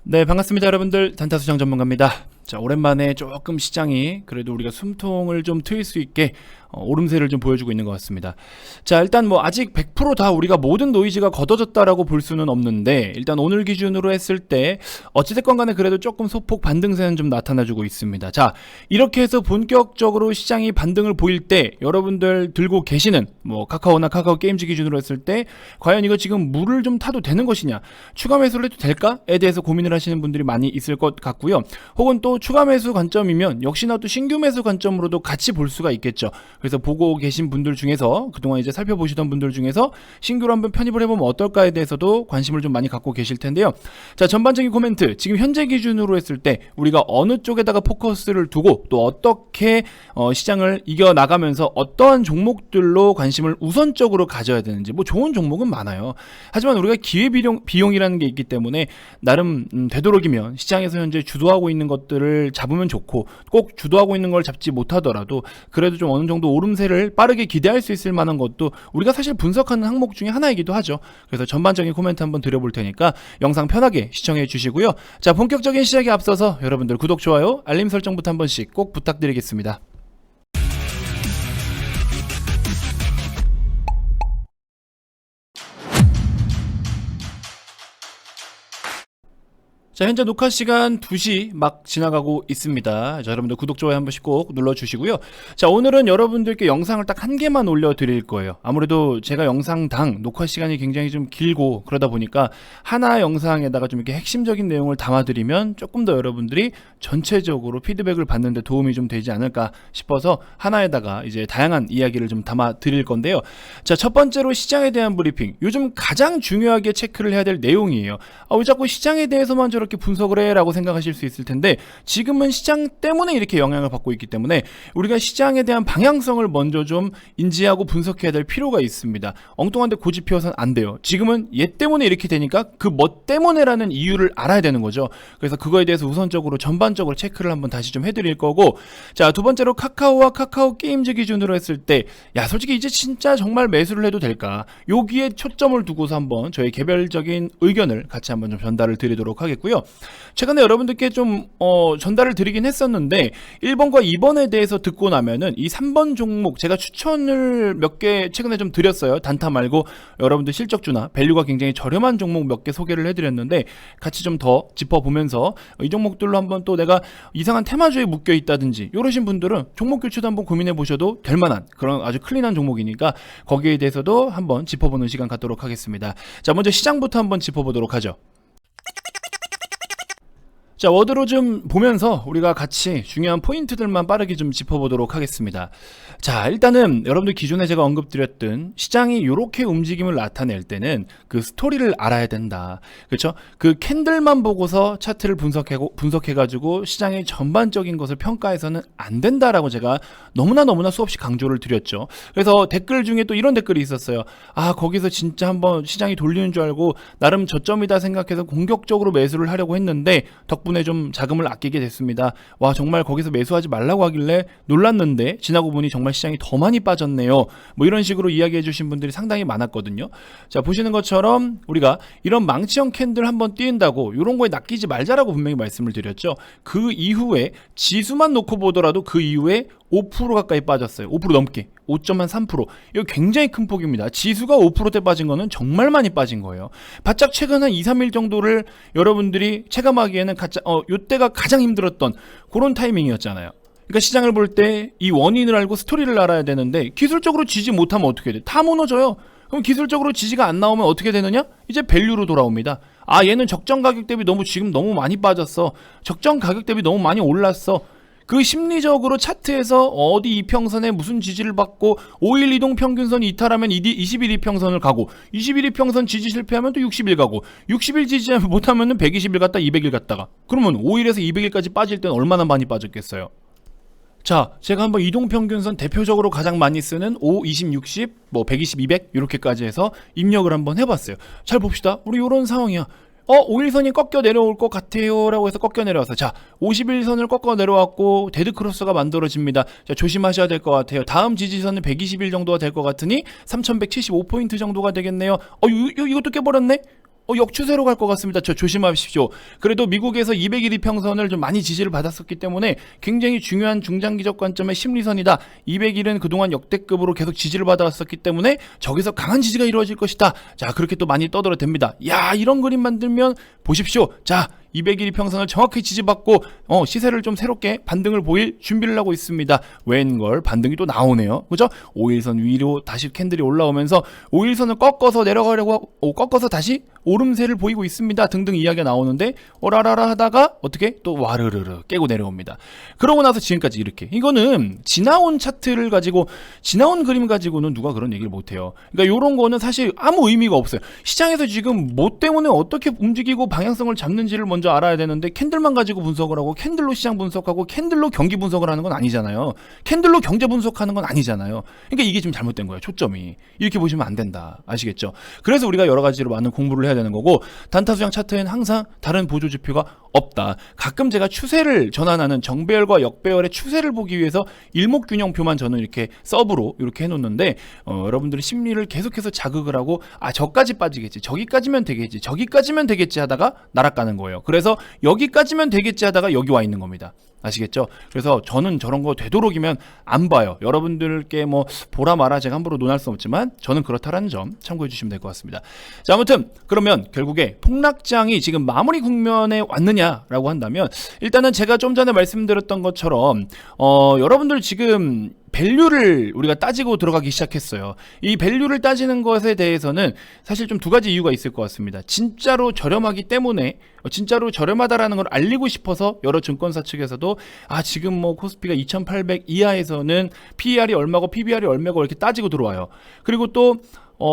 네, 반갑습니다, 여러분들. 단타수장 전문가입니다. 자, 오랜만에 조금 시장이 그래도 우리가 숨통을 좀 트일 수 있게 오름세를 좀 보여주고 있는 것 같습니다. 자, 일단 뭐 아직 100% 다 우리가 모든 노이즈가 걷어졌다라고 볼 수는 없는데, 일단 오늘 기준으로 했을 때 어찌됐건 간에 그래도 조금 소폭 반등세는 좀 나타나주고 있습니다. 자, 이렇게 해서 본격적으로 시장이 반등을 보일 때 여러분들 들고 계시는 뭐 카카오나 카카오 게임즈 기준으로 했을 때 과연 이거 지금 물을 좀 타도 되는 것이냐, 추가 매수를 해도 될까에 대해서 고민을 하시는 분들이 많이 있을 것 같고요. 혹은 또 추가 매수 관점이면 역시나 또 신규 매수 관점으로도 같이 볼 수가 있겠죠. 그래서 보고 계신 분들 중에서, 그동안 이제 살펴보시던 분들 중에서 신규로 한번 편입을 해보면 어떨까에 대해서도 관심을 좀 많이 갖고 계실 텐데요. 자, 전반적인 코멘트, 지금 현재 기준으로 했을 때 우리가 어느 쪽에다가 포커스를 두고 또 어떻게 시장을 이겨나가면서 어떠한 종목들로 관심을 우선적으로 가져야 되는지, 뭐 좋은 종목은 많아요. 하지만 우리가 기회비용이라는 게 있기 때문에 나름 되도록이면 시장에서 현재 주도하고 있는 것들을 잡으면 좋고, 꼭 주도하고 있는 걸 잡지 못하더라도 그래도 좀 어느 정도 오름세를 빠르게 기대할 수 있을 만한 것도 우리가 사실 분석하는 항목 중에 하나이기도 하죠. 그래서 전반적인 코멘트 한번 드려볼 테니까 영상 편하게 시청해 주시고요. 자, 본격적인 시작에 앞서서 여러분들 구독, 좋아요, 알림 설정부터 한 번씩 꼭 부탁드리겠습니다. 자, 현재 녹화 시간 2시 막 지나가고 있습니다. 자, 여러분들 구독, 좋아요 한 번씩 꼭 눌러주시고요. 자, 오늘은 여러분들께 영상을 딱 한 개만 올려드릴 거예요. 아무래도 제가 영상당 녹화 시간이 굉장히 좀 길고 그러다 보니까 하나 영상에다가 좀 이렇게 핵심적인 내용을 담아드리면 조금 더 여러분들이 전체적으로 피드백을 받는데 도움이 좀 되지 않을까 싶어서 하나에다가 이제 다양한 이야기를 좀 담아드릴 건데요. 자, 첫 번째로 시장에 대한 브리핑. 요즘 가장 중요하게 체크를 해야 될 내용이에요. 왜 자꾸 시장에 대해서만 저렇게 분석을 해? 라고 생각하실 수 있을 텐데, 지금은 시장 때문에 이렇게 영향을 받고 있기 때문에 우리가 시장에 대한 방향성을 먼저 좀 인지하고 분석해야 될 필요가 있습니다. 엉뚱한데 고집 피워서는 안 돼요. 지금은 얘 때문에 이렇게 되니까 그 뭐 때문에라는 이유를 알아야 되는 거죠. 그래서 그거에 대해서 우선적으로 전반적으로 체크를 한번 다시 좀 해드릴 거고, 자, 두 번째로 카카오와 카카오 게임즈 기준으로 했을 때, 야, 솔직히 이제 진짜 정말 매수를 해도 될까? 여기에 초점을 두고서 한번 저희 개별적인 의견을 같이 한번 좀 전달을 드리도록 하겠고요. 최근에 여러분들께 좀 전달을 드리긴 했었는데 1번과 2번에 대해서 듣고 나면은 이 3번 종목 제가 추천을 몇 개 최근에 좀 드렸어요. 단타 말고 여러분들 실적주나 밸류가 굉장히 저렴한 종목 몇 개 소개를 해드렸는데, 같이 좀 더 짚어보면서 이 종목들로 한번 또 내가 이상한 테마주에 묶여 있다든지 이러신 분들은 종목 교체도 한번 고민해 보셔도 될 만한 그런 아주 클린한 종목이니까 거기에 대해서도 한번 짚어보는 시간 갖도록 하겠습니다. 자, 먼저 시장부터 한번 짚어보도록 하죠. 자, 워드로 좀 보면서 우리가 같이 중요한 포인트들만 빠르게 좀 짚어보도록 하겠습니다. 자, 일단은 여러분들 기존에 제가 언급드렸던 시장이 이렇게 움직임을 나타낼 때는 그 스토리를 알아야 된다. 그렇죠? 그 캔들만 보고서 차트를 분석해가지고 시장의 전반적인 것을 평가해서는 안 된다라고 제가 너무나 수없이 강조를 드렸죠. 그래서 댓글 중에 또 이런 댓글이 있었어요. 아, 거기서 진짜 한번 시장이 돌리는 줄 알고 나름 저점이다 생각해서 공격적으로 매수를 하려고 했는데 덕분에 좀 자금을 아끼게 됐습니다. 와, 정말 거기서 매수하지 말라고 하길래 놀랐는데 지나고 보니 정말 시장이 더 많이 빠졌네요. 뭐 이런 식으로 이야기해 주신 분들이 상당히 많았거든요. 자, 보시는 것처럼 우리가 이런 망치형 캔들 한번 띄운다고 이런 거에 낚이지 말자라고 분명히 말씀을 드렸죠. 그 이후에 지수만 놓고 보더라도 그 이후에 5% 가까이 빠졌어요. 5% 넘게. 5.3%. 이거 굉장히 큰 폭입니다. 지수가 5%대 빠진 거는 정말 많이 빠진 거예요. 바짝 최근 한 2, 3일 정도를 여러분들이 체감하기에는 요때가 가장 힘들었던 그런 타이밍이었잖아요. 그러니까 시장을 볼 때 이 원인을 알고 스토리를 알아야 되는데, 기술적으로 지지 못하면 어떻게 돼? 다 무너져요. 그럼 기술적으로 지지가 안 나오면 어떻게 되느냐? 이제 밸류로 돌아옵니다. 아, 얘는 적정 가격 대비 지금 너무 많이 빠졌어. 적정 가격 대비 너무 많이 올랐어. 그 심리적으로 차트에서 어디 이평선에 무슨 지지를 받고 5일 이동 평균선 이탈하면 21 이평선을 가고, 21 이평선 지지 실패하면 또 60일 가고, 60일 지지 못하면 120일 갔다 200일 갔다가, 그러면 5일에서 200일까지 빠질 때는 얼마나 많이 빠졌겠어요. 자, 제가 한번 이동평균선 대표적으로 가장 많이 쓰는 5, 20, 60, 120, 200 이렇게까지 해서 입력을 한번 해봤어요. 잘 봅시다. 우리 이런 상황이야. 5일선이 꺾여 내려올 것 같아요 라고 해서 꺾여 내려와서, 자, 50일선을 꺾어 내려왔고 데드크로스가 만들어집니다. 자, 조심하셔야 될 것 같아요. 다음 지지선은 120일 정도가 될 것 같으니 3175포인트 정도가 되겠네요. 이것도 깨버렸네? 역추세로 갈 것 같습니다. 저 조심하십시오. 그래도 미국에서 200일 이평선을 좀 많이 지지를 받았었기 때문에 굉장히 중요한 중장기적 관점의 심리선이다. 200일은 그동안 역대급으로 계속 지지를 받아왔었기 때문에 저기서 강한 지지가 이루어질 것이다. 자, 그렇게 또 많이 떠들어댑니다. 야, 이런 그림 만들면 보십시오. 자, 200일 이평선을 정확히 지지받고 시세를 좀 새롭게 반등을 보일 준비를 하고 있습니다. 웬걸 반등이 또 나오네요. 그죠? 5일선 위로 다시 캔들이 올라오면서 5일선을 꺾어서 내려가려고 꺾어서 다시 오름세를 보이고 있습니다. 등등 이야기가 나오는데 오라라라 하다가 어떻게 또 와르르르 깨고 내려옵니다. 그러고 나서 지금까지 이렇게. 이거는 지나온 차트를 가지고 지나온 그림 가지고는 누가 그런 얘기를 못해요. 그러니까 이런 거는 사실 아무 의미가 없어요. 시장에서 지금 뭐 때문에 어떻게 움직이고 방향성을 잡는지를 먼저 알아야 되는데 캔들만 가지고 분석을 하고 캔들로 시장 분석하고 캔들로 경기 분석을 하는 건 아니잖아요. 캔들로 경제 분석하는 건 아니잖아요. 그러니까 이게 지금 잘못된 거예요. 초점이. 이렇게 보시면 안 된다. 아시겠죠? 그래서 우리가 여러 가지로 많은 공부를 해야 되는 거고 단타수장 차트에는 항상 다른 보조 지표가 없다. 가끔 제가 추세를 전환하는 정배열과 역배열의 추세를 보기 위해서 일목균형표만 저는 이렇게 서브로 이렇게 해놓는데 여러분들의 심리를 계속해서 자극을 하고 저까지 빠지겠지, 저기까지면 되겠지, 저기까지면 되겠지 하다가 날아가는 거예요. 그래서 여기까지면 되겠지 하다가 여기 와 있는 겁니다. 아시겠죠? 그래서 저는 저런 거 되도록이면 안 봐요. 여러분들께 뭐 보라 마라 제가 함부로 논할 수 없지만 저는 그렇다라는 점 참고해 주시면 될 것 같습니다. 자, 아무튼 그러면 결국에 폭락장이 지금 마무리 국면에 왔느냐라고 한다면 일단은 제가 좀 전에 말씀드렸던 것처럼 여러분들 지금 밸류를 우리가 따지고 들어가기 시작했어요. 이 밸류를 따지는 것에 대해서는 사실 좀 두 가지 이유가 있을 것 같습니다. 진짜로 저렴하기 때문에 진짜로 저렴하다라는 걸 알리고 싶어서 여러 증권사 측에서도 지금 뭐 코스피가 2800 이하에서는 PER이 얼마고 PBR이 얼마고 이렇게 따지고 들어와요. 그리고 또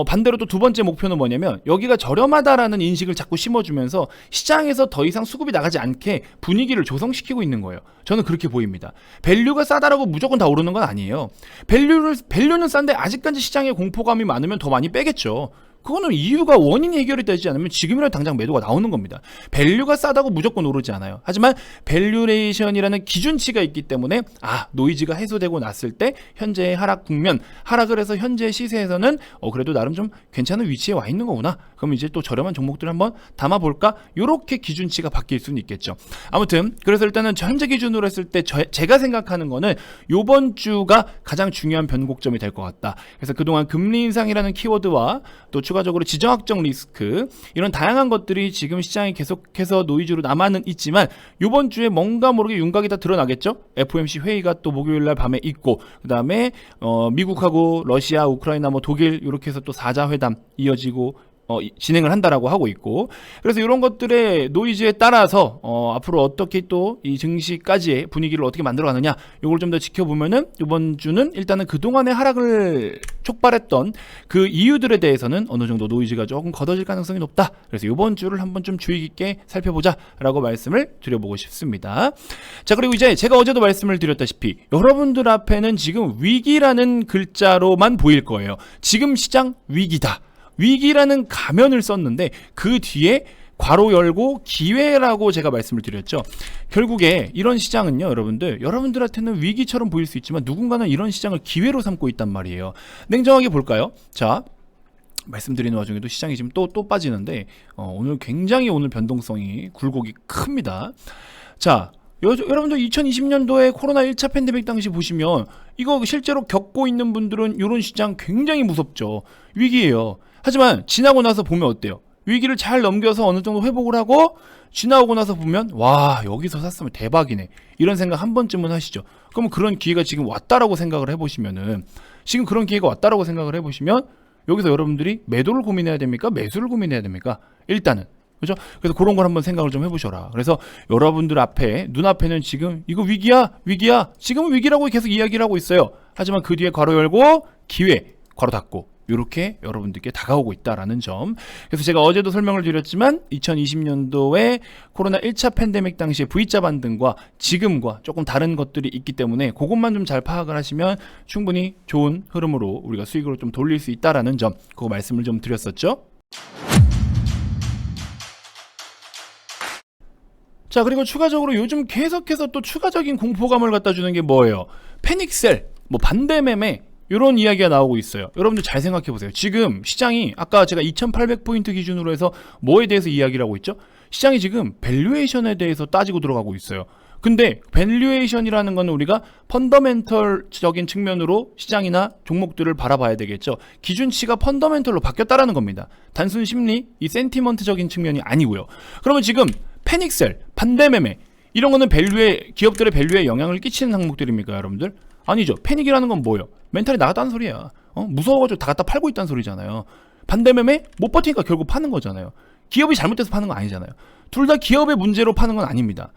반대로 또 두 번째 목표는 뭐냐면 여기가 저렴하다라는 인식을 자꾸 심어주면서 시장에서 더 이상 수급이 나가지 않게 분위기를 조성시키고 있는 거예요. 저는 그렇게 보입니다. 밸류가 싸다라고 무조건 다 오르는 건 아니에요. 밸류는 싼데 아직까지 시장에 공포감이 많으면 더 많이 빼겠죠. 그거는 이유가 원인이 해결이 되지 않으면 지금이라도 당장 매도가 나오는 겁니다. 밸류가 싸다고 무조건 오르지 않아요. 하지만 밸류레이션이라는 기준치가 있기 때문에 노이즈가 해소되고 났을 때 현재의 하락 국면, 하락을 해서 현재 시세에서는 그래도 나름 좀 괜찮은 위치에 와 있는 거구나. 그럼 이제 또 저렴한 종목들을 한번 담아볼까? 요렇게 기준치가 바뀔 수는 있겠죠. 아무튼 그래서 일단은 현재 기준으로 했을 때 제가 생각하는 거는 요번 주가 가장 중요한 변곡점이 될 것 같다. 그래서 그동안 금리 인상이라는 키워드와 또 추가적으로 지정학적 리스크 이런 다양한 것들이 지금 시장에 계속해서 노이즈로 남아는 있지만 이번 주에 뭔가 모르게 윤곽이 다 드러나겠죠. FOMC 회의가 또 목요일날 밤에 있고 그 다음에 미국하고 러시아, 우크라이나, 독일 이렇게 해서 또 4자 회담 이어지고 진행을 한다라고 하고 있고 그래서 이런 것들의 노이즈에 따라서 앞으로 어떻게 또 이 증시까지의 분위기를 어떻게 만들어가느냐 이걸 좀 더 지켜보면은 이번 주는 일단은 그동안의 하락을 촉발했던 그 이유들에 대해서는 어느 정도 노이즈가 조금 걷어질 가능성이 높다. 그래서 이번 주를 한번 좀 주의 깊게 살펴보자라고 말씀을 드려보고 싶습니다. 자, 그리고 이제 제가 어제도 말씀을 드렸다시피 여러분들 앞에는 지금 위기라는 글자로만 보일 거예요. 지금 시장 위기다. 위기라는 가면을 썼는데 그 뒤에 괄호 열고 기회라고 제가 말씀을 드렸죠. 결국에 이런 시장은요, 여러분들한테는 위기처럼 보일 수 있지만 누군가는 이런 시장을 기회로 삼고 있단 말이에요. 냉정하게 볼까요? 자, 말씀드리는 와중에도 시장이 지금 또 빠지는데 오늘 굉장히 오늘 변동성이 굴곡이 큽니다. 자, 여러분들 2020년도에 코로나 1차 팬데믹 당시 보시면 이거 실제로 겪고 있는 분들은 이런 시장 굉장히 무섭죠. 위기예요. 하지만 지나고 나서 보면 어때요? 위기를 잘 넘겨서 어느 정도 회복을 하고 지나오고 나서 보면 와, 여기서 샀으면 대박이네 이런 생각 한 번쯤은 하시죠. 그러면 그런 기회가 지금 왔다라고 생각을 해보시면은 지금 그런 기회가 왔다라고 생각을 해보시면 여기서 여러분들이 매도를 고민해야 됩니까? 매수를 고민해야 됩니까? 일단은 그죠? 그래서 그런 걸 한번 생각을 좀 해보셔라. 그래서 여러분들 앞에 눈앞에는 지금 이거 위기야 지금은 위기라고 계속 이야기를 하고 있어요. 하지만 그 뒤에 괄호 열고 기회 괄호 닫고 이렇게 여러분들께 다가오고 있다라는 점. 그래서 제가 어제도 설명을 드렸지만 2020년도에 코로나 1차 팬데믹 당시에 V자 반등과 지금과 조금 다른 것들이 있기 때문에 그것만 좀 잘 파악을 하시면 충분히 좋은 흐름으로 우리가 수익으로 좀 돌릴 수 있다라는 점, 그거 말씀을 좀 드렸었죠. 자, 그리고 추가적으로 요즘 계속해서 또 추가적인 공포감을 갖다 주는 게 뭐예요? 패닉셀, 반대 매매 이런 이야기가 나오고 있어요. 여러분들 잘 생각해 보세요. 지금 시장이 아까 제가 2800포인트 기준으로 해서 뭐에 대해서 이야기를 하고 있죠? 시장이 지금 밸류에이션에 대해서 따지고 들어가고 있어요. 근데 밸류에이션이라는 건 우리가 펀더멘털적인 측면으로 시장이나 종목들을 바라봐야 되겠죠. 기준치가 펀더멘털로 바뀌었다라는 겁니다. 단순 심리, 이 센티먼트적인 측면이 아니고요. 그러면 지금 패닉셀, 반대매매 이런 거는 밸류에, 기업들의 밸류에 영향을 끼치는 항목들입니까, 여러분들? 아니죠. 패닉이라는 건 뭐예요? 멘탈이 나갔다는 소리야. 무서워가지고 다 갖다 팔고 있다는 소리잖아요. 반대매매 못 버티니까 결국 파는 거잖아요. 기업이 잘못돼서 파는 건 아니잖아요. 둘 다 기업의 문제로 파는 건 아닙니다.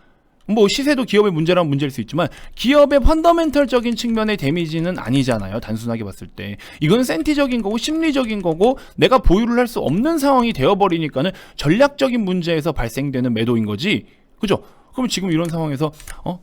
뭐 시세도 기업의 문제라면 문제일 수 있지만 기업의 펀더멘털적인 측면의 데미지는 아니잖아요. 단순하게 봤을 때 이건 센티적인 거고 심리적인 거고 내가 보유를 할 수 없는 상황이 되어버리니까는 전략적인 문제에서 발생되는 매도인 거지, 그죠? 그럼 지금 이런 상황에서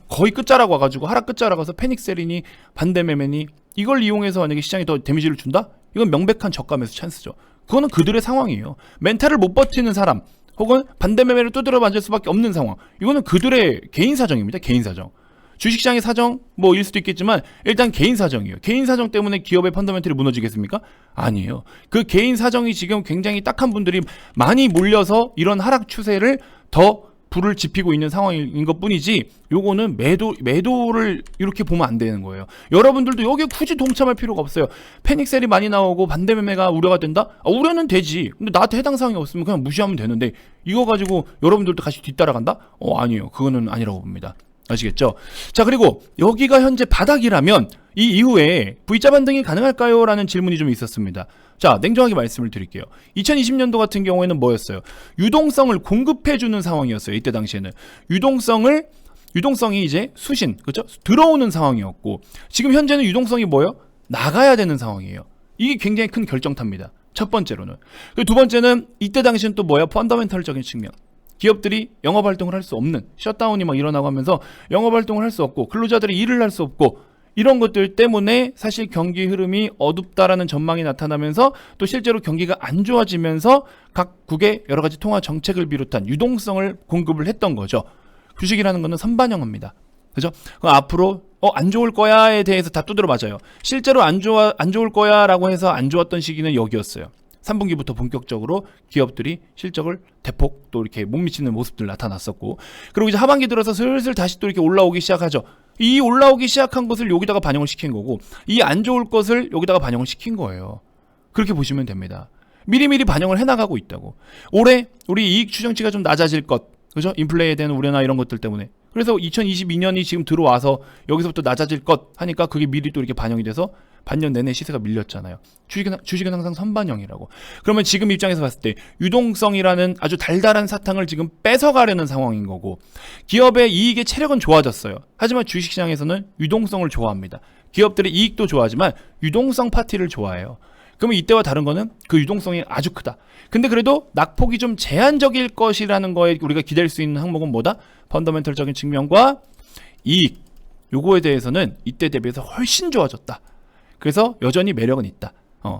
거의 끝자락 와가지고 하락 끝자락 와서 패닉셀이니 반대매매니 이걸 이용해서 만약에 시장이 더 데미지를 준다? 이건 명백한 저가 매수 찬스죠. 그거는 그들의 상황이에요. 멘탈을 못 버티는 사람 혹은 반대매매를 두드려 맞을 수밖에 없는 상황, 이거는 그들의 개인 사정입니다. 개인 사정. 주식시장의 사정 뭐일 수도 있겠지만 일단 개인 사정이에요. 개인 사정 때문에 기업의 펀더멘털이 무너지겠습니까? 아니에요. 그 개인 사정이 지금 굉장히 딱한 분들이 많이 몰려서 이런 하락 추세를 더 불을 지피고 있는 상황인 것 뿐이지, 요거는 매도를 이렇게 보면 안 되는 거예요. 여러분들도 여기에 굳이 동참할 필요가 없어요. 패닉셀이 많이 나오고 반대매매가 우려가 된다? 우려는 되지. 근데 나한테 해당 사항이 없으면 그냥 무시하면 되는데 이거 가지고 여러분들도 같이 뒤따라간다? 아니에요. 그거는 아니라고 봅니다. 아시겠죠? 자, 그리고 여기가 현재 바닥이라면 이 이후에 V자 반등이 가능할까요? 라는 질문이 좀 있었습니다. 자, 냉정하게 말씀을 드릴게요. 2020년도 같은 경우에는 뭐였어요? 유동성을 공급해주는 상황이었어요. 이때 당시에는 유동성이 이제 수신, 그렇죠? 들어오는 상황이었고, 지금 현재는 유동성이 뭐예요? 나가야 되는 상황이에요. 이게 굉장히 큰 결정타입니다. 첫 번째로는. 그리고 두 번째는 이때 당시에는 또 뭐예요? 펀더멘털적인 측면. 기업들이 영업활동을 할 수 없는, 셧다운이 막 일어나고 하면서 영업활동을 할 수 없고 근로자들이 일을 할 수 없고, 이런 것들 때문에 사실 경기 흐름이 어둡다라는 전망이 나타나면서 또 실제로 경기가 안 좋아지면서 각국의 여러 가지 통화 정책을 비롯한 유동성을 공급을 했던 거죠. 주식이라는 거는 선반영합니다. 그죠? 앞으로 안 좋을 거야에 대해서 다 두드려 맞아요. 실제로 안 좋을 거야라고 해서 안 좋았던 시기는 여기였어요. 3분기부터 본격적으로 기업들이 실적을 대폭 또 이렇게 못 미치는 모습들 나타났었고, 그리고 이제 하반기 들어서 슬슬 다시 또 이렇게 올라오기 시작하죠. 이 올라오기 시작한 것을 여기다가 반영을 시킨 거고, 이 안 좋을 것을 여기다가 반영을 시킨 거예요. 그렇게 보시면 됩니다. 미리미리 반영을 해나가고 있다고. 올해 우리 이익 추정치가 좀 낮아질 것, 그죠? 인플레이에 대한 우려나 이런 것들 때문에. 그래서 2022년이 지금 들어와서 여기서부터 낮아질 것 하니까 그게 미리 또 이렇게 반영이 돼서 반년 내내 시세가 밀렸잖아요. 주식은 항상 선반영이라고. 그러면 지금 입장에서 봤을 때 유동성이라는 아주 달달한 사탕을 지금 뺏어가려는 상황인 거고, 기업의 이익의 체력은 좋아졌어요. 하지만 주식시장에서는 유동성을 좋아합니다. 기업들의 이익도 좋아하지만 유동성 파티를 좋아해요. 그러면 이때와 다른 거는 그 유동성이 아주 크다. 근데 그래도 낙폭이 좀 제한적일 것이라는 거에 우리가 기댈 수 있는 항목은 뭐다? 펀더멘털적인 측면과 이익. 요거에 대해서는 이때 대비해서 훨씬 좋아졌다. 그래서 여전히 매력은 있다.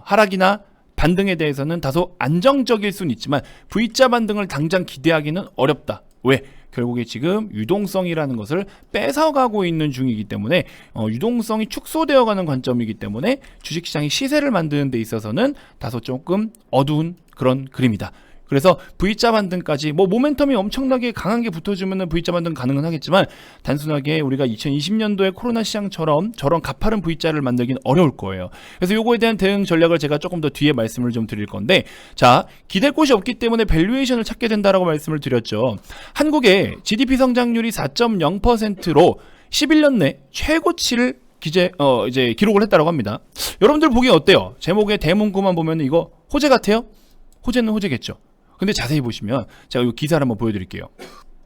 하락이나 반등에 대해서는 다소 안정적일 수는 있지만 V자 반등을 당장 기대하기는 어렵다. 왜? 결국에 지금 유동성이라는 것을 뺏어가고 있는 중이기 때문에 유동성이 축소되어가는 관점이기 때문에 주식시장이 시세를 만드는 데 있어서는 다소 조금 어두운 그런 그림이다. 그래서 V자 반등까지 뭐 모멘텀이 엄청나게 강한 게 붙어주면 V자 반등 가능은 하겠지만, 단순하게 우리가 2020년도에 코로나 시장처럼 저런 가파른 V자를 만들기는 어려울 거예요. 그래서 요거에 대한 대응 전략을 제가 조금 더 뒤에 말씀을 좀 드릴 건데, 자, 기댈 곳이 없기 때문에 밸류에이션을 찾게 된다라고 말씀을 드렸죠. 한국의 GDP 성장률이 4.0%로 11년 내 최고치를 이제 기록을 했다라고 합니다. 여러분들 보기엔 어때요? 제목의 대문구만 보면 이거 호재 같아요? 호재는 호재겠죠. 근데 자세히 보시면 제가 이 기사를 한번 보여드릴게요.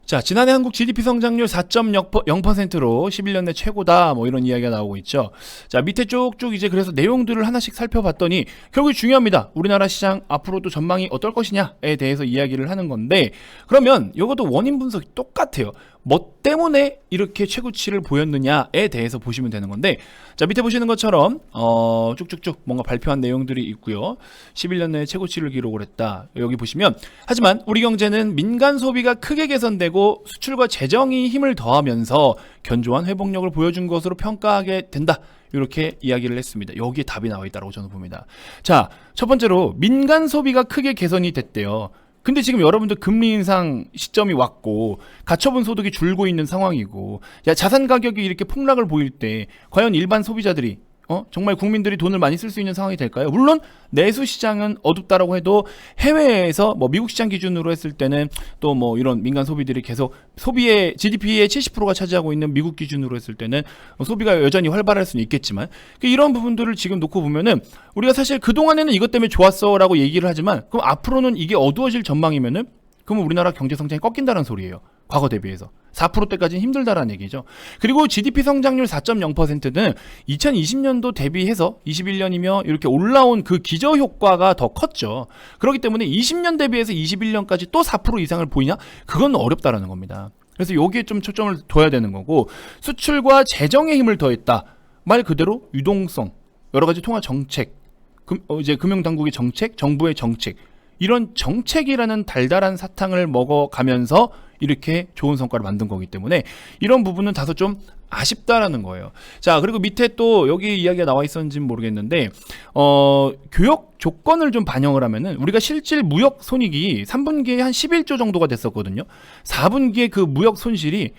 자, 지난해 한국 GDP 성장률 4.0%로 11년 내 최고다, 뭐 이런 이야기가 나오고 있죠. 자, 밑에 쭉쭉 이제 그래서 내용들을 하나씩 살펴봤더니 결국 중요합니다. 우리나라 시장 앞으로도 전망이 어떨 것이냐에 대해서 이야기를 하는 건데, 그러면 이것도 원인 분석이 똑같아요. 뭐 때문에 이렇게 최고치를 보였느냐에 대해서 보시면 되는 건데, 자, 밑에 보시는 것처럼 쭉쭉쭉 뭔가 발표한 내용들이 있고요. 11년 내에 최고치를 기록을 했다. 여기 보시면, 하지만 우리 경제는 민간 소비가 크게 개선되고 수출과 재정이 힘을 더하면서 견조한 회복력을 보여준 것으로 평가하게 된다. 이렇게 이야기를 했습니다. 여기에 답이 나와 있다고 저는 봅니다. 자, 첫 번째로 민간 소비가 크게 개선이 됐대요. 근데 지금 여러분들 금리 인상 시점이 왔고 가처분 소득이 줄고 있는 상황이고 자산 가격이 이렇게 폭락을 보일 때 과연 일반 소비자들이 정말 국민들이 돈을 많이 쓸 수 있는 상황이 될까요? 물론 내수 시장은 어둡다라고 해도 해외에서 뭐 미국 시장 기준으로 했을 때는 또 뭐 이런 민간 소비들이 계속 소비의 GDP의 70%가 차지하고 있는 미국 기준으로 했을 때는 소비가 여전히 활발할 수는 있겠지만 이런 부분들을 지금 놓고 보면은 우리가 사실 그동안에는 이것 때문에 좋았어라고 얘기를 하지만 그럼 앞으로는 이게 어두워질 전망이면은 그러면 우리나라 경제 성장이 꺾인다는 소리예요. 과거 대비해서 4%대까지는 힘들다라는 얘기죠. 그리고 GDP 성장률 4.0%는 2020년도 대비해서 21년이며 이렇게 올라온 그 기저 효과가 더 컸죠. 그렇기 때문에 20년 대비해서 21년까지 또 4% 이상을 보이냐? 그건 어렵다라는 겁니다. 그래서 여기에 좀 초점을 둬야 되는 거고 수출과 재정의 힘을 더했다. 말 그대로 유동성, 여러 가지 통화 정책, 이제 금융당국의 정책, 정부의 정책 이런 정책이라는 달달한 사탕을 먹어가면서 이렇게 좋은 성과를 만든 거기 때문에 이런 부분은 다소 좀 아쉽다라는 거예요. 자, 그리고 밑에 또 여기 이야기가 나와 있었는지는 모르겠는데 교역 조건을 좀 반영을 하면은 우리가 실질 무역 손익이 3분기에 한 11조 정도가 됐었거든요. 4분기에 그 무역 손실이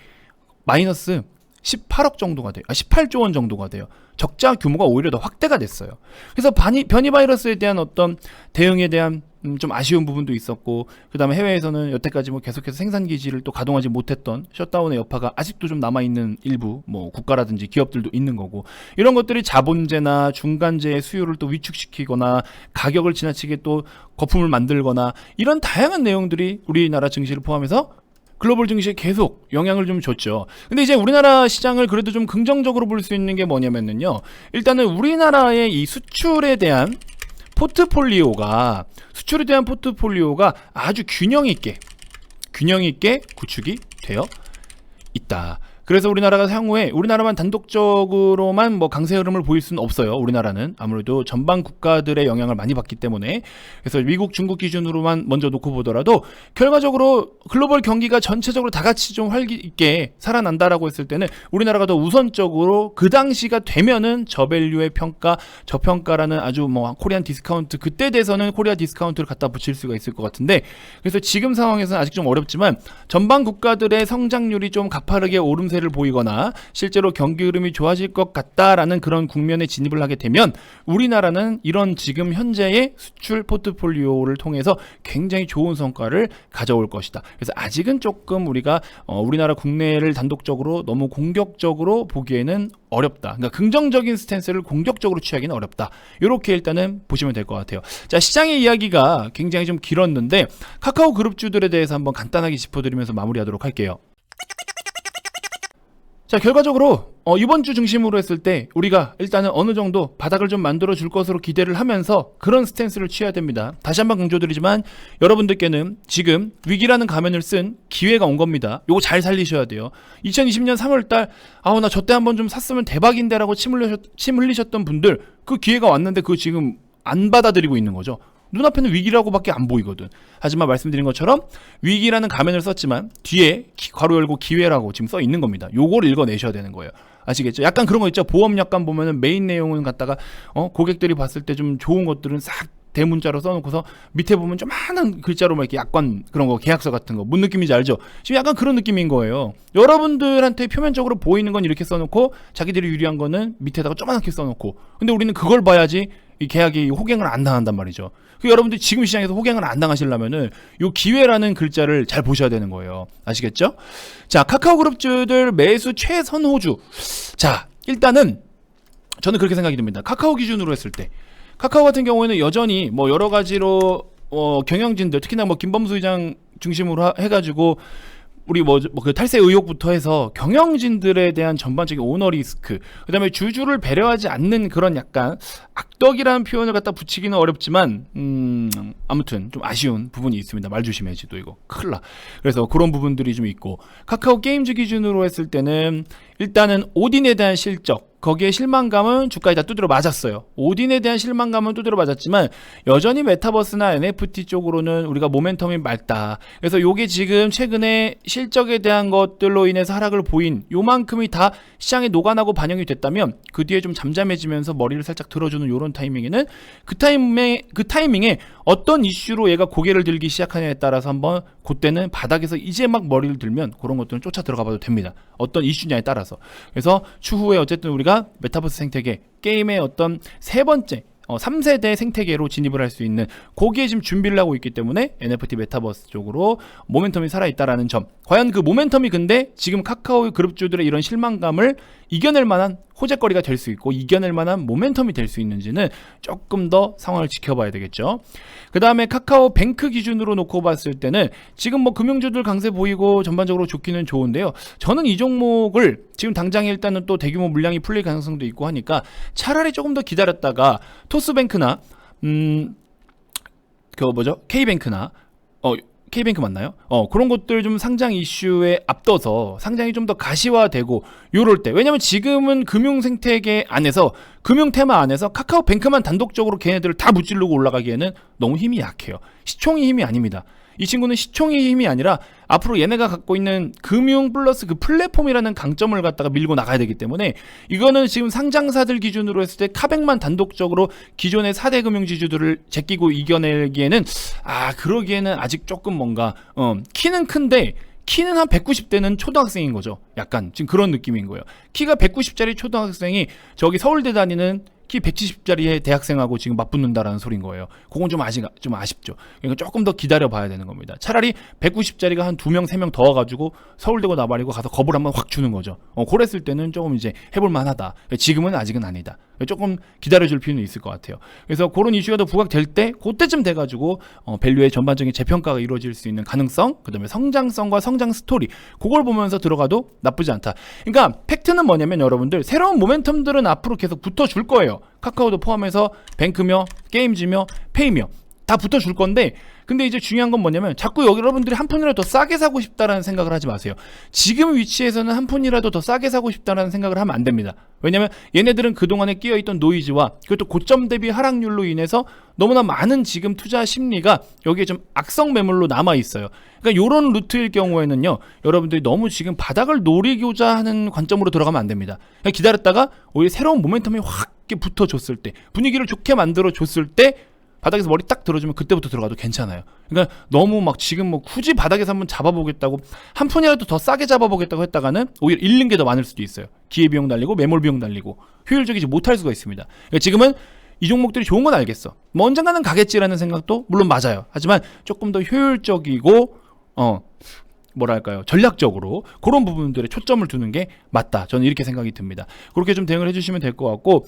마이너스 18억 정도가 돼요. 18조 원 정도가 돼요. 적자 규모가 오히려 더 확대가 됐어요. 그래서 변이 바이러스에 대한 어떤 대응에 대한 좀 아쉬운 부분도 있었고, 그 다음에 해외에서는 여태까지 뭐 계속해서 생산 기지를 또 가동하지 못했던 셧다운의 여파가 아직도 좀 남아있는 일부 뭐 국가라든지 기업들도 있는 거고, 이런 것들이 자본재나 중간재의 수요를 또 위축시키거나 가격을 지나치게 또 거품을 만들거나 이런 다양한 내용들이 우리나라 증시를 포함해서 글로벌 증시에 계속 영향을 좀 줬죠. 근데 이제 우리나라 시장을 그래도 좀 긍정적으로 볼 수 있는 게 뭐냐면요. 일단은 우리나라의 이 수출에 대한 포트폴리오가 아주 균형 있게 구축이 되어 있다. 그래서 우리나라가 향후에 우리나라만 단독적으로만 뭐 강세 흐름을 보일 수는 없어요. 우리나라는 아무래도 전방 국가들의 영향을 많이 받기 때문에. 그래서 미국, 중국 기준으로만 먼저 놓고 보더라도 결과적으로 글로벌 경기가 전체적으로 다 같이 좀 활기 있게 살아난다라고 했을 때는 우리나라가 더 우선적으로 그 당시가 되면은 저밸류의 평가, 저평가라는 아주 뭐 코리안 디스카운트, 그때 돼서는 코리아 디스카운트를 갖다 붙일 수가 있을 것 같은데, 그래서 지금 상황에서는 아직 좀 어렵지만 전방 국가들의 성장률이 좀 가파르게 오름세 를 보이거나 실제로 경기 흐름이 좋아질 것 같다라는 그런 국면에 진입을 하게 되면 우리나라는 이런 지금 현재의 수출 포트폴리오를 통해서 굉장히 좋은 성과를 가져올 것이다. 그래서 아직은 조금 우리가 우리나라 국내를 단독적으로 너무 공격적으로 보기에는 어렵다. 그러니까 긍정적인 스탠스를 공격적으로 취하기는 어렵다. 이렇게 일단은 보시면 될 것 같아요. 자, 시장의 이야기가 굉장히 좀 길었는데 카카오 그룹주들에 대해서 한번 간단하게 짚어드리면서 마무리하도록 할게요. 자, 결과적으로 이번 주 중심으로 했을 때 우리가 일단은 어느 정도 바닥을 좀 만들어 줄 것으로 기대를 하면서 그런 스탠스를 취해야 됩니다. 다시 한번 강조드리지만 여러분들께는 지금 위기라는 가면을 쓴 기회가 온 겁니다. 요거 잘 살리셔야 돼요. 2020년 3월달 나 저 때 한번 좀 샀으면 대박인데 라고 침 흘리셨던 분들, 그 기회가 왔는데 그거 지금 안 받아들이고 있는 거죠. 눈앞에는 위기라고밖에 안 보이거든. 하지만 말씀드린 것처럼 위기라는 가면을 썼지만 뒤에 괄호 열고 기회라고 지금 써 있는 겁니다. 요걸 읽어내셔야 되는 거예요. 아시겠죠? 약간 그런 거 있죠. 보험 약관 보면은 메인 내용은 갖다가 고객들이 봤을 때 좀 좋은 것들은 싹 대문자로 써놓고서 밑에 보면 좀 많은 글자로 막 이렇게 약관 그런 거, 계약서 같은 거, 뭔 느낌인지 알죠? 지금 약간 그런 느낌인 거예요. 여러분들한테 표면적으로 보이는 건 이렇게 써놓고 자기들이 유리한 거는 밑에다가 조그맣게 써놓고, 근데 우리는 그걸 봐야지 이 계약이 호갱을 안 당한단 말이죠. 그 여러분들 지금 시장에서 호갱을 안 당하시려면은 요 기회라는 글자를 잘 보셔야 되는 거예요. 아시겠죠? 자, 카카오 그룹주들 매수 최선호주. 자, 일단은 저는 그렇게 생각이 듭니다. 카카오 기준으로 했을 때 카카오 같은 경우에는 여전히 뭐 여러 가지로 경영진들, 특히나 뭐 김범수 의장 중심으로 해가지고 우리 그 탈세 의혹부터 해서 경영진들에 대한 전반적인 오너 리스크, 그다음에 주주를 배려하지 않는 그런 약간 악덕이라는 표현을 갖다 붙이기는 어렵지만 아무튼 좀 아쉬운 부분이 있습니다. 말 조심해야지 또 이거 큰일 나. 그래서 그런 부분들이 좀 있고, 카카오 게임즈 기준으로 했을 때는 일단은 오딘에 대한 실적, 거기에 실망감은 주가에 다 두드려 맞았어요. 오딘에 대한 실망감은 두드려 맞았지만 여전히 메타버스나 NFT 쪽으로는 우리가 모멘텀이 맑다. 그래서 요게 지금 최근에 실적에 대한 것들로 인해서 하락을 보인 요만큼이 다 시장에 녹아나고 반영이 됐다면 그 뒤에 좀 잠잠해지면서 머리를 살짝 들어주는 요런 타이밍에는 그 타이밍에 어떤 이슈로 얘가 고개를 들기 시작하냐에 따라서 한번 그때는 바닥에서 이제 막 머리를 들면 그런 것들은 쫓아 들어가 봐도 됩니다. 어떤 이슈냐에 따라서. 그래서 추후에 어쨌든 우리가 메타버스 생태계 게임의 어떤 세 번째 3세대 생태계로 진입을 할 수 있는 거기에 지금 준비를 하고 있기 때문에 NFT 메타버스 쪽으로 모멘텀이 살아있다라는 점. 과연 그 모멘텀이 근데 지금 카카오 그룹주들의 이런 실망감을 이겨낼 만한 호재거리가 될 수 있고 이겨낼 만한 모멘텀이 될 수 있는지는 조금 더 상황을 지켜봐야 되겠죠. 그 다음에 카카오 뱅크 기준으로 놓고 봤을 때는 지금 뭐 금융주들 강세 보이고 전반적으로 좋기는 좋은데요. 저는 이 종목을 지금 당장에 일단은 또 대규모 물량이 풀릴 가능성도 있고 하니까 차라리 조금 더 기다렸다가 토스뱅크나 K뱅크나 K뱅크 맞나요? 그런 것들 좀 상장 이슈에 앞서서 상장이 좀 더 가시화되고 요럴 때, 왜냐면 지금은 금융 생태계 안에서 금융 테마 안에서 카카오뱅크만 단독적으로 걔네들을 다 무찌르고 올라가기에는 너무 힘이 약해요. 시총이 힘이 아닙니다. 이 친구는 시총이 힘이 아니라 앞으로 얘네가 갖고 있는 금융 플러스 그 플랫폼이라는 강점을 갖다가 밀고 나가야 되기 때문에 이거는 지금 상장사들 기준으로 했을 때 카뱅만 단독적으로 기존의 4대 금융지주들을 제끼고 이겨내기에는 그러기에는 아직 조금 뭔가 키는 큰데 키는 한 190대는 초등학생인 거죠. 약간 지금 그런 느낌인 거예요. 키가 190짜리 초등학생이 저기 서울대 다니는 키 170짜리의 대학생하고 지금 맞붙는다라는 소린 거예요. 그건 좀 아쉽죠. 그러니까 조금 더 기다려 봐야 되는 겁니다. 차라리 190짜리가 한 2명, 3명 더 와가지고 서울대고 나발이고 가서 겁을 한번 확 주는 거죠. 그랬을 때는 조금 이제 해볼 만하다. 지금은 아직은 아니다. 조금 기다려줄 필요는 있을 것 같아요. 그래서 그런 이슈가 더 부각될 때 그때쯤 돼가지고 밸류의 전반적인 재평가가 이루어질 수 있는 가능성, 그 다음에 성장성과 성장 스토리, 그걸 보면서 들어가도 나쁘지 않다. 그러니까 팩트는 뭐냐면 여러분들 새로운 모멘텀들은 앞으로 계속 붙어줄 거예요. 카카오도 포함해서 뱅크며 게임즈며 페이며 다 붙어줄 건데, 근데 이제 중요한 건 뭐냐면 자꾸 여러분들이 한 푼이라도 더 싸게 사고 싶다라는 생각을 하지 마세요. 지금 위치에서는 한 푼이라도 더 싸게 사고 싶다라는 생각을 하면 안 됩니다. 왜냐면 얘네들은 그동안에 끼어있던 노이즈와 그것도 고점 대비 하락률로 인해서 너무나 많은 지금 투자 심리가 여기에 좀 악성 매물로 남아있어요. 그러니까 요런 루트일 경우에는요, 여러분들이 너무 지금 바닥을 노리고자 하는 관점으로 들어가면 안 됩니다. 그냥 기다렸다가 오히려 새로운 모멘텀이 확 붙어줬을 때, 분위기를 좋게 만들어줬을 때 바닥에서 머리 딱 들어주면 그때부터 들어가도 괜찮아요. 그러니까 너무 막 지금 뭐 굳이 바닥에서 한번 잡아보겠다고 한 푼이라도 더 싸게 잡아보겠다고 했다가는 오히려 잃는 게 더 많을 수도 있어요. 기회비용 날리고 매몰비용 날리고 효율적이지 못할 수가 있습니다. 그러니까 지금은 이 종목들이 좋은 건 알겠어. 뭐 언젠가는 가겠지라는 생각도 물론 맞아요. 하지만 조금 더 효율적이고 뭐랄까요, 전략적으로 그런 부분들에 초점을 두는 게 맞다. 저는 이렇게 생각이 듭니다. 그렇게 좀 대응을 해주시면 될 것 같고,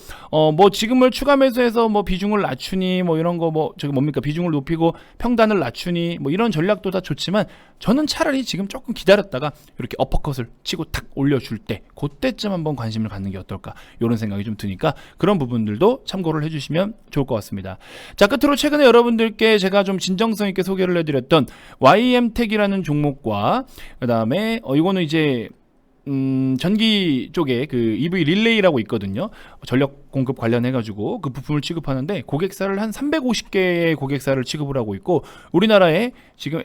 뭐 지금을 추가 매수해서 뭐 비중을 낮추니 뭐 이런 거 뭐 저기 뭡니까, 비중을 높이고 평단을 낮추니 뭐 이런 전략도 다 좋지만 저는 차라리 지금 조금 기다렸다가 이렇게 어퍼컷을 치고 탁 올려줄 때 그때쯤 한번 관심을 갖는 게 어떨까, 이런 생각이 좀 드니까 그런 부분들도 참고를 해주시면 좋을 것 같습니다. 자, 끝으로 최근에 여러분들께 제가 좀 진정성 있게 소개를 해드렸던 YM텍이라는 종목과 그 다음에 이거는 이제 전기 쪽에 그 EV 릴레이라고 있거든요. 전력 공급 관련해가지고 그 부품을 취급하는데 고객사를 한 350개의 고객사를 취급을 하고 있고, 우리나라에 지금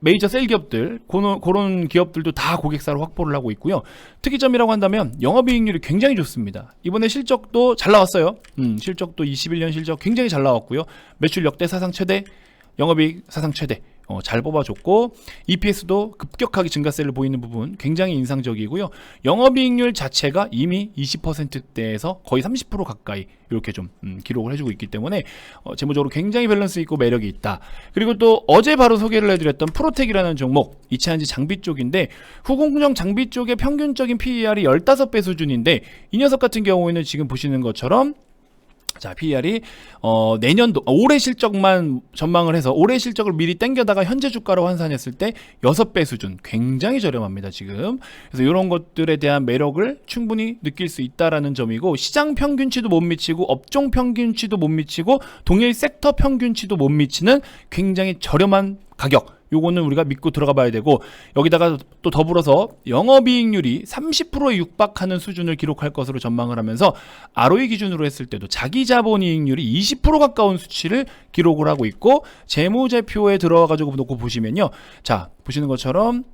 메이저 셀 기업들, 그런 기업들도 다 고객사를 확보를 하고 있고요. 특이점이라고 한다면 영업이익률이 굉장히 좋습니다. 이번에 실적도 잘 나왔어요. 실적도 21년 실적 굉장히 잘 나왔고요. 매출 역대 사상 최대, 영업이익 사상 최대. 잘 뽑아줬고, EPS도 급격하게 증가세를 보이는 부분 굉장히 인상적이고요. 영업이익률 자체가 이미 20%대에서 거의 30% 가까이 이렇게 좀 기록을 해주고 있기 때문에 재무적으로 굉장히 밸런스 있고 매력이 있다. 그리고 또 어제 바로 소개를 해드렸던 프로텍이라는 종목, 이차전지 장비 쪽인데 후공정 장비 쪽의 평균적인 PER이 15배 수준인데 이 녀석 같은 경우에는 지금 보시는 것처럼 자, PER이 내년도 올해 실적만 전망을 해서 올해 실적을 미리 땡겨다가 현재 주가로 환산했을 때 6배 수준, 굉장히 저렴합니다 지금. 그래서 이런 것들에 대한 매력을 충분히 느낄 수 있다라는 점이고, 시장 평균치도 못 미치고 업종 평균치도 못 미치고 동일 섹터 평균치도 못 미치는 굉장히 저렴한 가격, 요거는 우리가 믿고 들어가 봐야 되고, 여기다가 또 더불어서 영업이익률이 30%에 육박하는 수준을 기록할 것으로 전망을 하면서 ROE 기준으로 했을 때도 자기 자본이익률이 20% 가까운 수치를 기록을 하고 있고, 재무제표에 들어가 가지고 놓고 보시면요, 자 보시는 것처럼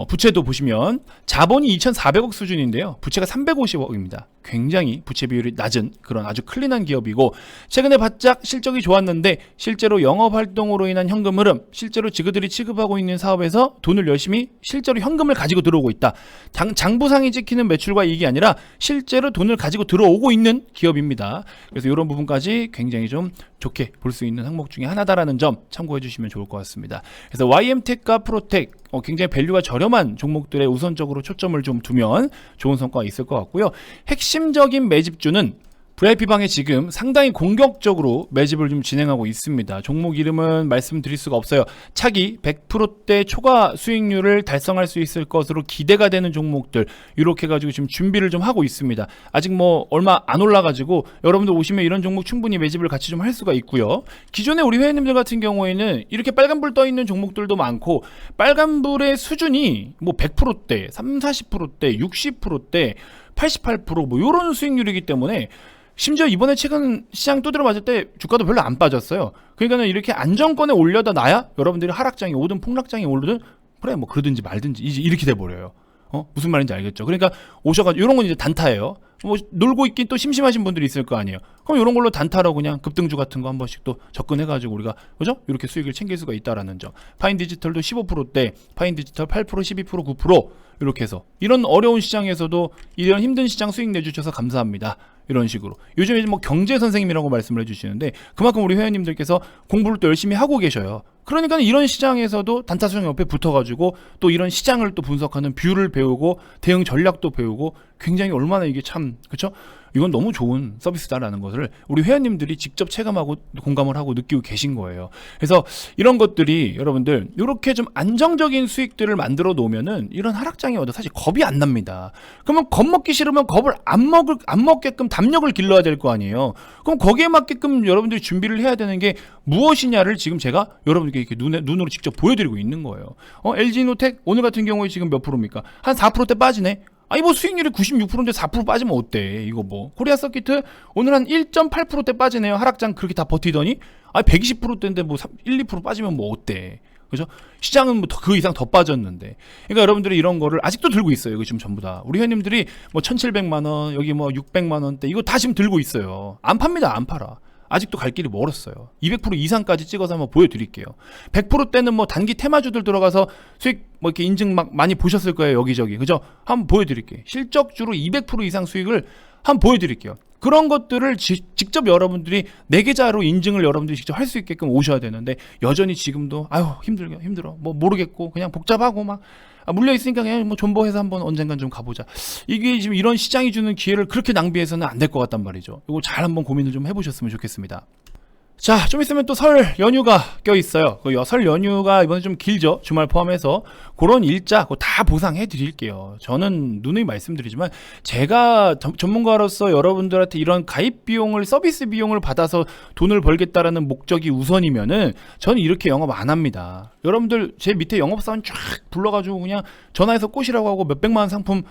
부채도 보시면 자본이 2,400억 수준인데요, 부채가 350억입니다. 굉장히 부채 비율이 낮은 그런 아주 클린한 기업이고, 최근에 바짝 실적이 좋았는데 실제로 영업활동으로 인한 현금 흐름, 실제로 그들이 취급하고 있는 사업에서 돈을 열심히 실제로 현금을 가지고 들어오고 있다. 장부상이 찍히는 매출과 이익이 아니라 실제로 돈을 가지고 들어오고 있는 기업입니다. 그래서 이런 부분까지 굉장히 좀 좋게 볼 수 있는 항목 중에 하나다라는 점 참고해 주시면 좋을 것 같습니다. 그래서 YM텍과 프로텍 굉장히 밸류가 저렴한 종목들에 우선적으로 초점을 좀 두면 좋은 성과가 있을 것 같고요. 핵심적인 매집주는 VIP방에 지금 상당히 공격적으로 매집을 좀 진행하고 있습니다. 종목 이름은 말씀드릴 수가 없어요. 차기 100%대 초과 수익률을 달성할 수 있을 것으로 기대가 되는 종목들, 이렇게 해가지고 지금 준비를 좀 하고 있습니다. 아직 뭐 얼마 안 올라가지고 여러분들 오시면 이런 종목 충분히 매집을 같이 좀 할 수가 있고요. 기존에 우리 회원님들 같은 경우에는 이렇게 빨간불 떠 있는 종목들도 많고, 빨간불의 수준이 뭐 100%대, 30, 40%대, 60%대, 88%뭐 이런 수익률이기 때문에, 심지어 이번에 최근 시장 두드려 맞을 때 주가도 별로 안 빠졌어요. 그러니까는 이렇게 안정권에 올려다 놔야 여러분들이 하락장이 오든 폭락장이 오르든 그래 뭐 그러든지 말든지 이제 이렇게 돼버려요. 무슨 말인지 알겠죠? 그러니까 오셔가지고 이런 건 이제 단타예요. 뭐 놀고 있긴 또 심심하신 분들이 있을 거 아니에요. 그럼 이런 걸로 단타로 그냥 급등주 같은 거 한 번씩 또 접근해가지고 우리가 그죠? 이렇게 수익을 챙길 수가 있다라는 점. 파인디지털도 15%대, 파인디지털 8%, 12%, 9% 이렇게 해서 이런 어려운 시장에서도 이런 힘든 시장 수익 내주셔서 감사합니다. 이런 식으로. 요즘에 뭐 경제 선생님이라고 말씀을 해주시는데 그만큼 우리 회원님들께서 공부를 또 열심히 하고 계셔요. 그러니까 이런 시장에서도 단타 수정 옆에 붙어가지고 또 이런 시장을 또 분석하는 뷰를 배우고 대응 전략도 배우고, 굉장히 얼마나 이게 참 그렇죠? 이건 너무 좋은 서비스다라는 것을 우리 회원님들이 직접 체감하고 공감을 하고 느끼고 계신 거예요. 그래서 이런 것들이 여러분들 이렇게 좀 안정적인 수익들을 만들어 놓으면은 이런 하락장이 와도 사실 겁이 안 납니다. 그러면 겁먹기 싫으면 겁을 안 먹게끔 담력을 길러야 될 거 아니에요. 그럼 거기에 맞게끔 여러분들이 준비를 해야 되는 게 무엇이냐를 지금 제가 여러분들께 이렇게 눈으로 직접 보여드리고 있는 거예요. LG노텍 오늘 같은 경우에 지금 몇 프로입니까? 한 4%대 빠지네. 아니 뭐 수익률이 96%인데 4% 빠지면 어때? 이거 뭐 코리아 서키트 오늘 한 1.8%대 빠지네요. 하락장 그렇게 다 버티더니 120%대인데 뭐 1, 2% 빠지면 뭐 어때? 그죠? 시장은 뭐 그 이상 더 빠졌는데. 그러니까 여러분들이 이런 거를 아직도 들고 있어요. 이거 지금 전부 다. 우리 회원님들이 뭐 1,700만 원, 여기 뭐 600만 원대 이거 다 지금 들고 있어요. 안 팝니다. 안 팔아. 아직도 갈 길이 멀었어요. 200% 이상까지 찍어서 한번 보여드릴게요. 100%대는 뭐 단기 테마주들 들어가서 수익 뭐 이렇게 인증 막 많이 보셨을 거예요. 여기저기. 그죠? 한번 보여드릴게요. 실적주로 200% 이상 수익을 한번 보여드릴게요. 그런 것들을 직접 여러분들이 내 계좌로 인증을 여러분들이 직접 할 수 있게끔 오셔야 되는데, 여전히 지금도 아유 힘들어 뭐 모르겠고 그냥 복잡하고 막 물려 있으니까 그냥 뭐 존버해서 한번 언젠간 좀 가보자. 이게 지금 이런 시장이 주는 기회를 그렇게 낭비해서는 안 될 것 같단 말이죠. 이거 잘 한번 고민을 좀 해보셨으면 좋겠습니다. 자, 좀 있으면 또 설 연휴가 껴있어요. 그 설 연휴가 이번에 좀 길죠. 주말 포함해서. 그런 일자 그거 다 보상해 드릴게요. 저는 누누이 말씀드리지만 제가 전문가로서 여러분들한테 이런 가입 비용을, 서비스 비용을 받아서 돈을 벌겠다라는 목적이 우선이면은 저는 이렇게 영업 안 합니다. 여러분들 제 밑에 영업사원 쫙 불러가지고 그냥 전화해서 꼬시라고 하고 몇백만 원 상품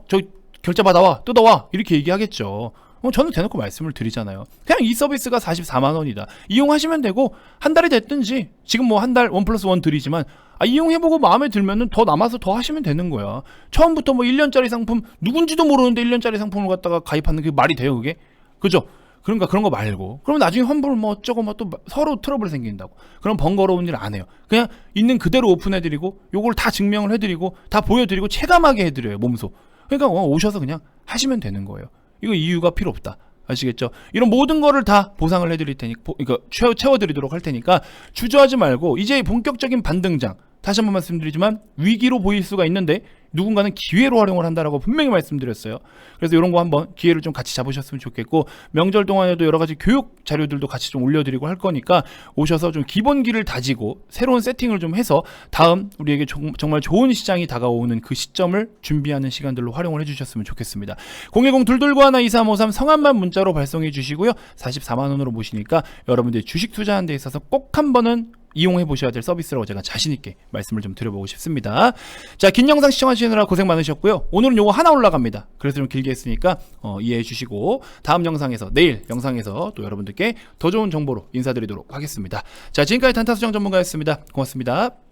저 결제 받아와, 뜯어와 이렇게 얘기하겠죠. 저는 대놓고 말씀을 드리잖아요. 그냥 이 서비스가 44만 원이다. 이용하시면 되고, 한 달이 됐든지, 지금 뭐 한 달 1+1 드리지만, 이용해보고 마음에 들면은 더 남아서 더 하시면 되는 거야. 처음부터 뭐 1년짜리 상품, 누군지도 모르는데 1년짜리 상품을 갖다가 가입하는 게 말이 돼요, 그게? 그죠? 그러니까 그런 거 말고. 그럼 나중에 환불 뭐 어쩌고 뭐 또 서로 트러블 생긴다고. 그럼 번거로운 일 안 해요. 그냥 있는 그대로 오픈해드리고, 요걸 다 증명을 해드리고, 다 보여드리고, 체감하게 해드려요, 몸소. 그러니까 오셔서 그냥 하시면 되는 거예요. 이거 이유가 필요 없다. 아시겠죠? 이런 모든 거를 다 보상을 해드릴 테니까, 그러니까 채워드리도록 할 테니까 주저하지 말고, 이제 본격적인 반등장, 다시 한번 말씀드리지만 위기로 보일 수가 있는데 누군가는 기회로 활용을 한다라고 분명히 말씀드렸어요. 그래서 이런 거 한번 기회를 좀 같이 잡으셨으면 좋겠고, 명절 동안에도 여러 가지 교육 자료들도 같이 좀 올려드리고 할 거니까 오셔서 좀 기본기를 다지고 새로운 세팅을 좀 해서 다음 우리에게 정말 좋은 시장이 다가오는 그 시점을 준비하는 시간들로 활용을 해주셨으면 좋겠습니다. 010-221-2353 성함만 문자로 발송해 주시고요. 44만 원으로 모시니까 여러분들이 주식 투자하는 데 있어서 꼭 한 번은 이용해 보셔야 될 서비스라고 제가 자신 있게 말씀을 좀 드려보고 싶습니다. 자, 긴 영상 시청하시느라 고생 많으셨고요. 오늘은 요거 하나 올라갑니다. 그래서 좀 길게 했으니까 이해해 주시고 다음 영상에서, 내일 영상에서 또 여러분들께 더 좋은 정보로 인사드리도록 하겠습니다. 자, 지금까지 단타수정 전문가였습니다. 고맙습니다.